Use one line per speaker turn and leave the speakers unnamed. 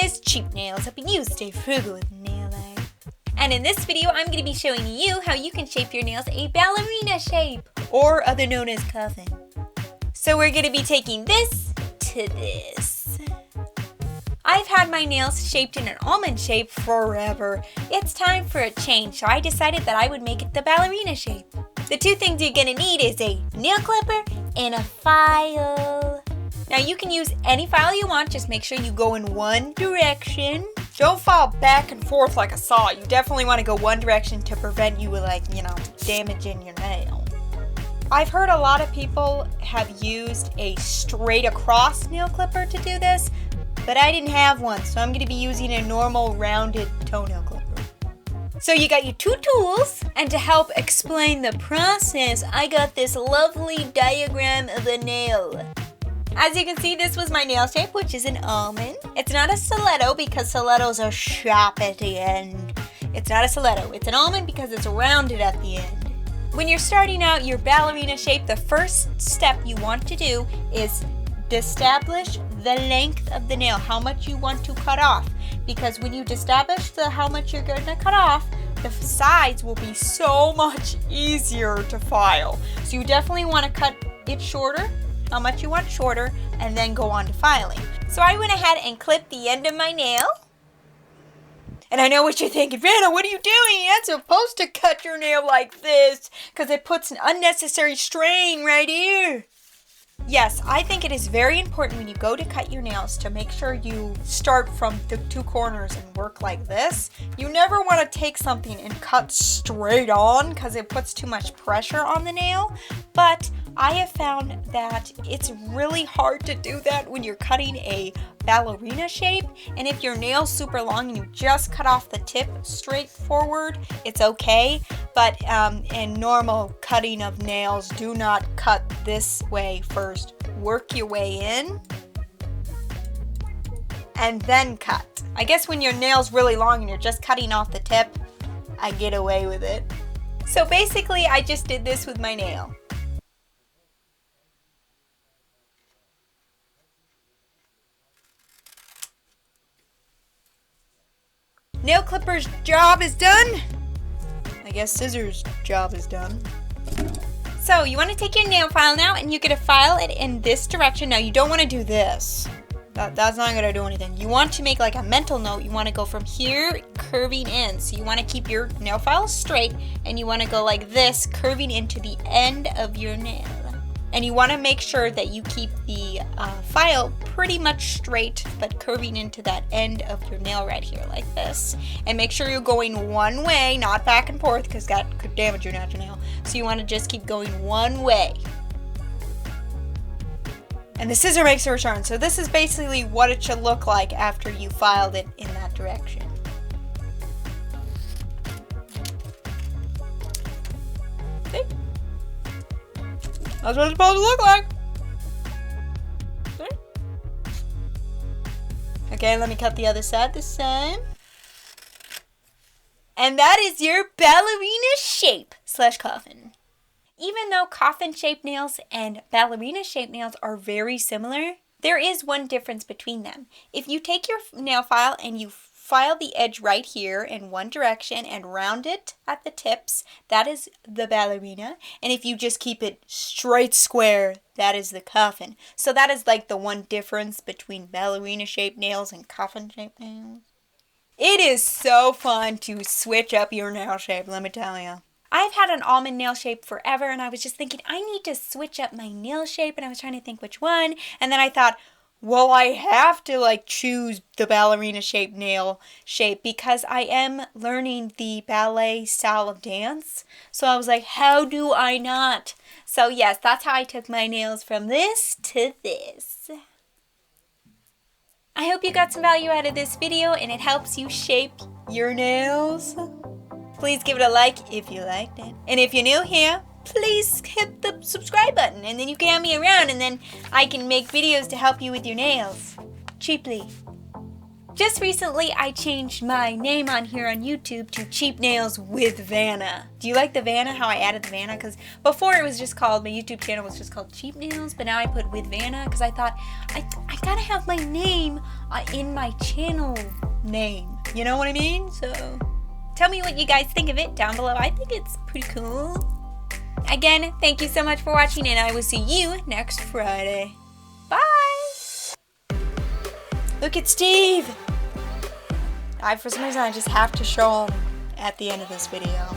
is Cheap Nails, helping you stay frugal with nail art. And in this video, I'm going to be showing you how you can shape your nails a ballerina shape, or other known as Coffin. So we're going to be taking this to this. I've had my nails shaped in an almond shape forever. It's time for a change, so I decided that I would make it the ballerina shape. The two things you're going to need is a nail clipper and a file. Now you can use any file you want, just make sure you go in one direction. Don't file back and forth like a saw. You definitely want to go one direction to prevent you damaging your nail. I've heard a lot of people have used a straight across nail clipper to do this, but I didn't have one, so I'm going to be using a normal rounded toenail clipper. So you got your two tools, and to help explain the process, I got this lovely diagram of a nail. As you can see, this was my nail shape, which is an almond. It's not a stiletto because stilettos are sharp at the end. It's not a stiletto. It's an almond because it's rounded at the end. When you're starting out your ballerina shape, the first step you want to do is establish the length of the nail, how much you want to cut off. Because when you establish how much you're going to cut off, the sides will be so much easier to file. So you definitely want to cut it shorter, how much you want shorter, and then go on to filing. So I went ahead and clipped the end of my nail. And I know what you're thinking, Vanna, what are you doing? You're not supposed to cut your nail like this because it puts an unnecessary strain right here. Yes, I think it is very important when you go to cut your nails to make sure you start from the two corners and work like this. You never want to take something and cut straight on because it puts too much pressure on the nail. But I have found that it's really hard to do that when you're cutting a ballerina shape. And if your nail's super long and you just cut off the tip straight forward, it's okay. But in normal cutting of nails, do not cut this way first. Work your way in and then cut. I guess when your nail's really long and you're just cutting off the tip, I get away with it. So basically, I just did this with my nail. Nail clipper's job is done. I guess scissors' job is done. So you want to take your nail file now and you're going to file it in this direction. Now you don't want to do this. That's not going to do anything. You want to make like a mental note. You want to go from here curving in. So you want to keep your nail file straight and you want to go like this, curving into the end of your nail. And you want to make sure that you keep the file pretty much straight, but curving into that end of your nail right here like this. And make sure you're going one way, not back and forth, because that could damage your natural nail. So you want to just keep going one way. And the scissor makes a return. So this is basically what it should look like after you filed it in that direction. See? That's what it's supposed to look like. See? Okay, let me cut the other side the same. And that is your ballerina shape / coffin. Even though coffin shaped nails and ballerina shaped nails are very similar, there is one difference between them. If you take your nail file and you file the edge right here in one direction and round it at the tips, that is the ballerina. And if you just keep it straight square, that is the coffin. So that is like the one difference between ballerina shaped nails and coffin shaped nails. It is so fun to switch up your nail shape, let me tell you. I've had an almond nail shape forever and I was just thinking I need to switch up my nail shape and I was trying to think which one. And then I thought, well, I have to choose the ballerina shaped nail shape because I am learning the ballet style of dance. So I was like, how do I not? So yes, that's how I took my nails from this to this. I hope you got some value out of this video and it helps you shape your nails. Please give it a like if you liked it. And if you're new here, please hit the subscribe button and then you can have me around and then I can make videos to help you with your nails. Cheaply. Just recently, I changed my name on here on YouTube to Cheap Nails with Vanna. Do you like the Vanna, how I added the Vanna? Because before it was just called, my YouTube channel was just called Cheap Nails, but now I put with Vanna because I thought, I gotta have my name in my channel name. You know what I mean? So, tell me what you guys think of it down below. I think it's pretty cool. Again, thank you so much for watching, and I will see you next Friday. Bye! Look at Steve! For some reason, I just have to show him at the end of this video.